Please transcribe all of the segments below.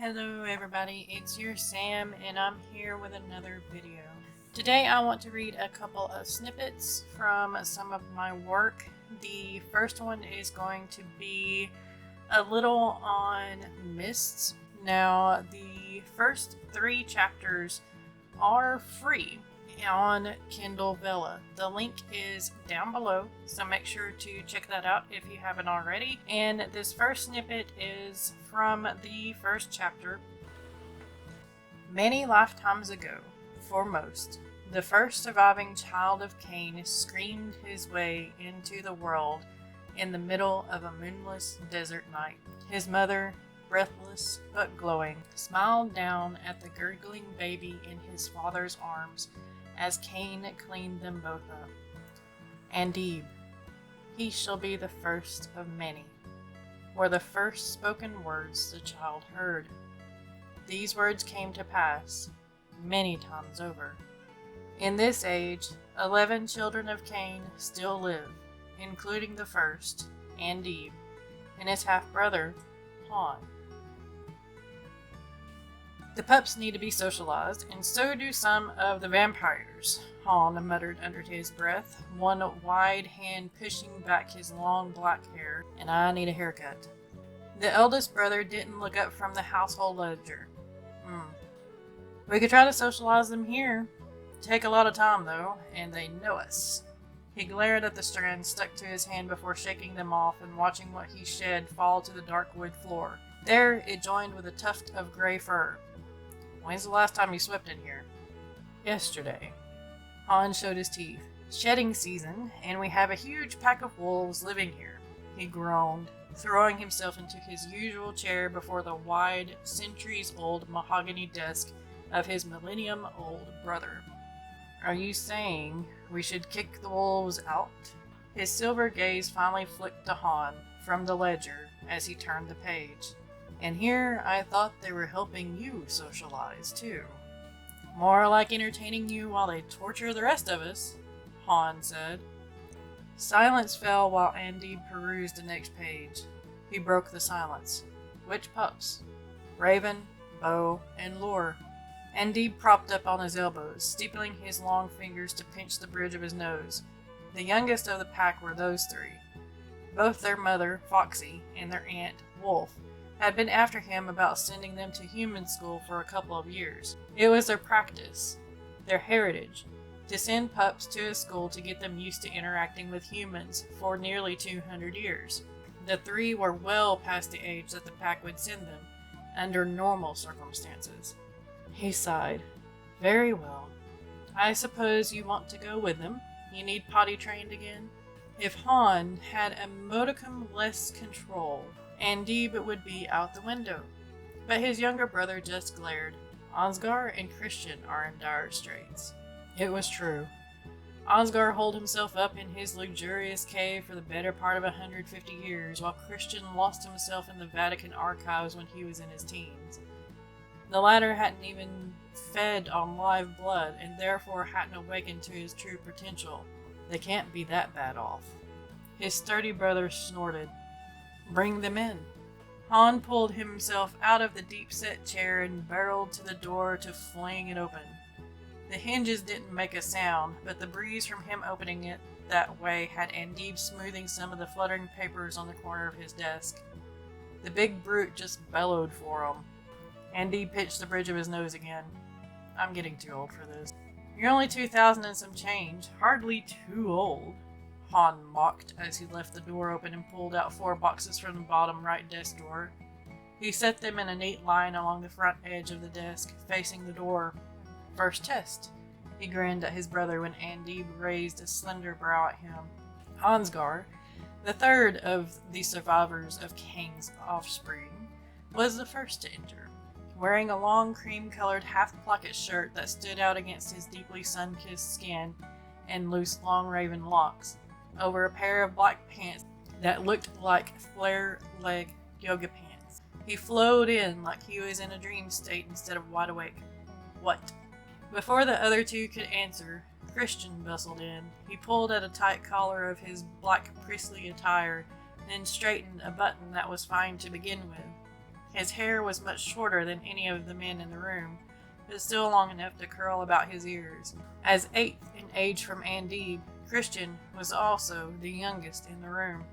Hello everybody, it's your Sam and I'm here with another video. Today I want to read a couple of snippets from some of my work. The first one is going to be a little on mists. Now the first 3 chapters are free on Kindle Vella. The link is down below, so make sure to check that out if you haven't already. And this first snippet is from the first chapter. Many lifetimes ago, for most, the first surviving child of Cain screamed his way into the world in the middle of a moonless desert night. His mother, breathless but glowing, smiled down at the gurgling baby in his father's arms as Cain cleaned them both up. Andib, he shall be the first of many, were the first spoken words the child heard. These words came to pass many times over. In this age, 11 children of Cain still live, including the first, Andib, and his half-brother, Han. The pups need to be socialized, and so do some of the vampires, Han muttered under his breath, one wide hand pushing back his long black hair. And I need a haircut. The eldest brother didn't look up from the household ledger. We could try to socialize them here. Take a lot of time, though, and they know us. He glared at the strands stuck to his hand before shaking them off and watching what he shed fall to the dark wood floor. There, it joined with a tuft of gray fur. When's the last time you swept in here? Yesterday. Han showed his teeth. Shedding season, and we have a huge pack of wolves living here. He groaned, throwing himself into his usual chair before the wide, centuries-old mahogany desk of his millennium-old brother. Are you saying we should kick the wolves out? His silver gaze finally flicked to Han from the ledger as he turned the page. And here I thought they were helping you socialize, too. More like entertaining you while they torture the rest of us, Han said. Silence fell while Andy perused the next page. He broke the silence. Which pups? Raven, Bo, and Lure. Andy propped up on his elbows, steepling his long fingers to pinch the bridge of his nose. The youngest of the pack were those 3. Both their mother, Foxy, and their aunt, Wolf, had been after him about sending them to human school for a couple of years. It was their practice, their heritage, to send pups to a school to get them used to interacting with humans for nearly 200 years. The 3 were well past the age that the pack would send them, under normal circumstances. He sighed. Very well. I suppose you want to go with them? You need potty trained again? If Han had a modicum less control, Andib would be out the window. But his younger brother just glared. Ansgar and Christian are in dire straits. It was true. Ansgar holed himself up in his luxurious cave for the better part of 150 years, while Christian lost himself in the Vatican archives when he was in his teens. The latter hadn't even fed on live blood, and therefore hadn't awakened to his true potential. They can't be that bad off. His sturdy brother snorted. Bring them in. Han pulled himself out of the deep-set chair and barreled to the door to fling it open. The hinges didn't make a sound, but the breeze from him opening it that way had Andib smoothing some of the fluttering papers on the corner of his desk. The big brute just bellowed for him. Andib pitched the bridge of his nose again. I'm getting too old for this. You're only 2,000 and some change. Hardly too old. Han mocked as he left the door open and pulled out 4 boxes from the bottom right desk drawer. He set them in a neat line along the front edge of the desk, facing the door. First test. He grinned at his brother when Andib raised a slender brow at him. Ansgar, the 3rd of the survivors of Cain's offspring, was the first to enter, wearing a long cream-colored half-pocket shirt that stood out against his deeply sun-kissed skin and loose long raven locks, over a pair of black pants that looked like flare-leg yoga pants. He flowed in like he was in a dream state instead of wide awake. What? Before the other 2 could answer, Christian bustled in. He pulled at a tight collar of his black priestly attire, then straightened a button that was fine to begin with. His hair was much shorter than any of the men in the room, but still long enough to curl about his ears. As eighth in age from Andy, Christian was also the youngest in the room.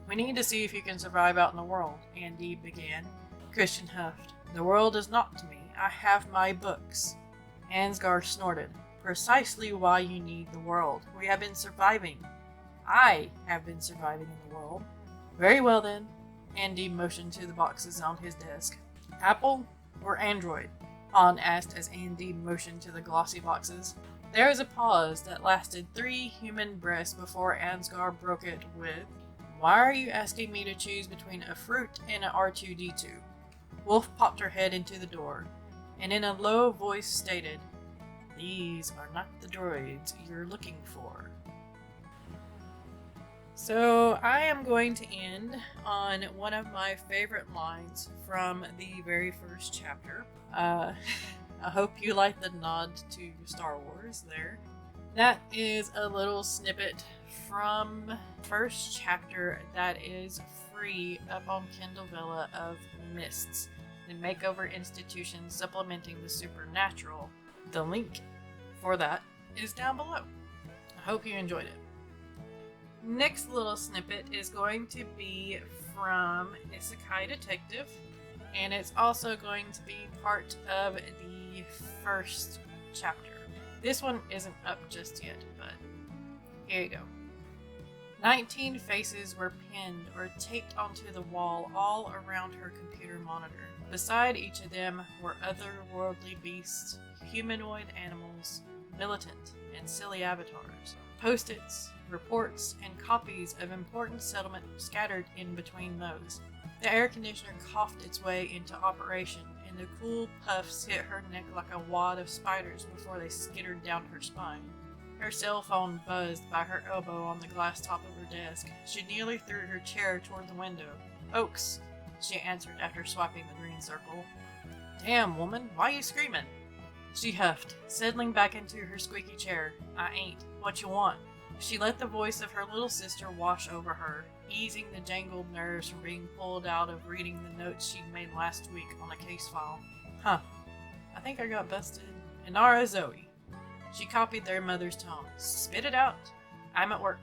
"We need to see if you can survive out in the world," Andy began. Christian huffed. "The world is not to me. I have my books." Ansgar snorted. "Precisely why you need the world. We have been surviving. I have been surviving in the world." "Very well then." Andy motioned to the boxes on his desk. "Apple or Android?" Han asked as Andy motioned to the glossy boxes. There was a pause that lasted 3 human breaths before Ansgar broke it with, "Why are you asking me to choose between a fruit and an R2-D2? Wolf popped her head into the door, and in a low voice stated, "These are not the droids you're looking for." So I am going to end on one of my favorite lines from the very first chapter. I hope you like the nod to Star Wars there. That is a little snippet from first chapter that is free up on Kindle Vella of MISTS, the Makeover Institution Supplementing the Supernatural. The link for that is down below. I hope you enjoyed it. Next little snippet is going to be from Isekai Detective, and it's also going to be part of the first chapter. This one isn't up just yet, but here you go. 19 faces were pinned or taped onto the wall all around her computer monitor. Beside each of them were otherworldly beasts, humanoid animals, militant and silly avatars, post-its, reports, and copies of important settlement scattered in between those. The air conditioner coughed its way into operation, and the cool puffs hit her neck like a wad of spiders before they skittered down her spine. Her cell phone buzzed by her elbow on the glass top of her desk. She nearly threw her chair toward the window. "Oaks," she answered after swiping the green circle. "Damn, woman, why you screaming?" She huffed, settling back into her squeaky chair. "I ain't. What you want?" She let the voice of her little sister wash over her, easing the jangled nerves from being pulled out of reading the notes she'd made last week on a case file. "Huh. I think I got busted. Inara Zoe." She copied their mother's tone. "Spit it out." "I'm at work."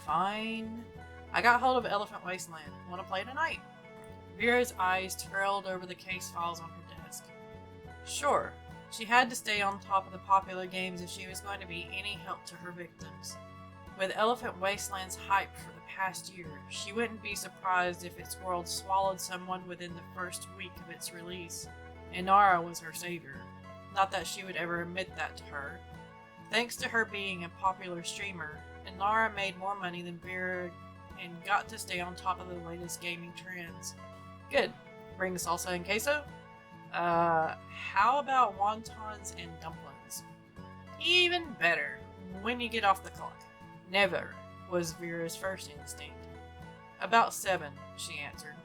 "Fine. I got hold of Elephant Wasteland. Want to play tonight?" Vera's eyes trailed over the case files on her desk. Sure. She had to stay on top of the popular games if she was going to be any help to her victims. With Elephant Wasteland's hype for the past year, she wouldn't be surprised if its world swallowed someone within the first week of its release. Inara was her savior. Not that she would ever admit that to her. Thanks to her being a popular streamer, Inara made more money than Vera and got to stay on top of the latest gaming trends. Good. Bring salsa and queso? How about wontons and dumplings? Even better, when you get off the clock. Never, was Vera's first instinct. About 7, she answered.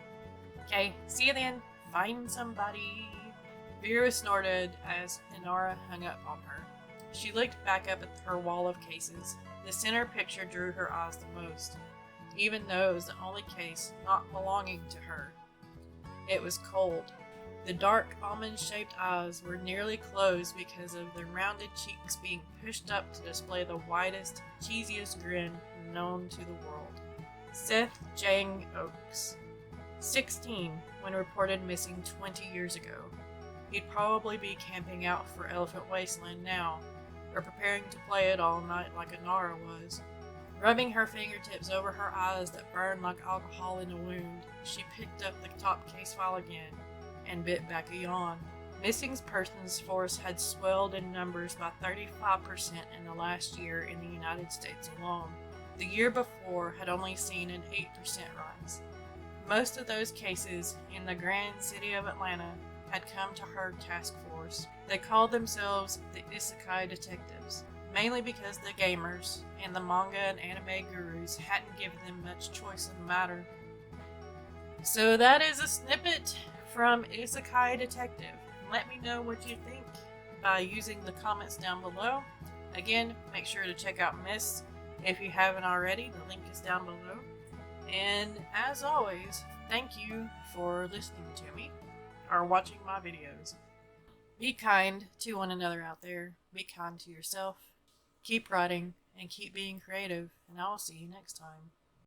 Okay, see you then. Find somebody. Vera snorted as Inara hung up on her. She looked back up at her wall of cases. The center picture drew her eyes the most, even though it was the only case not belonging to her. It was cold. The dark, almond-shaped eyes were nearly closed because of the rounded cheeks being pushed up to display the widest, cheesiest grin known to the world. Seth Jang Oaks. 16 when reported missing 20 years ago. He'd probably be camping out for Elephant Wasteland now, or preparing to play it all night like Inara was. Rubbing her fingertips over her eyes that burned like alcohol in a wound, she picked up the top case file again and bit back a yawn. Missing persons force had swelled in numbers by 35% in the last year in the United States alone. The year before had only seen an 8% rise. Most of those cases in the grand city of Atlanta had come to her task force. They called themselves the Isekai Detectives, mainly because the gamers and the manga and anime gurus hadn't given them much choice in the matter. So that is a snippet from Isekai Detective. Let me know what you think by using the comments down below. Again, make sure to check out MISTS if you haven't already. The link is down below. And as always, thank you for listening to me. are watching my videos. Be kind to one another out there. Be kind to yourself. Keep writing and keep being creative, and I will see you next time.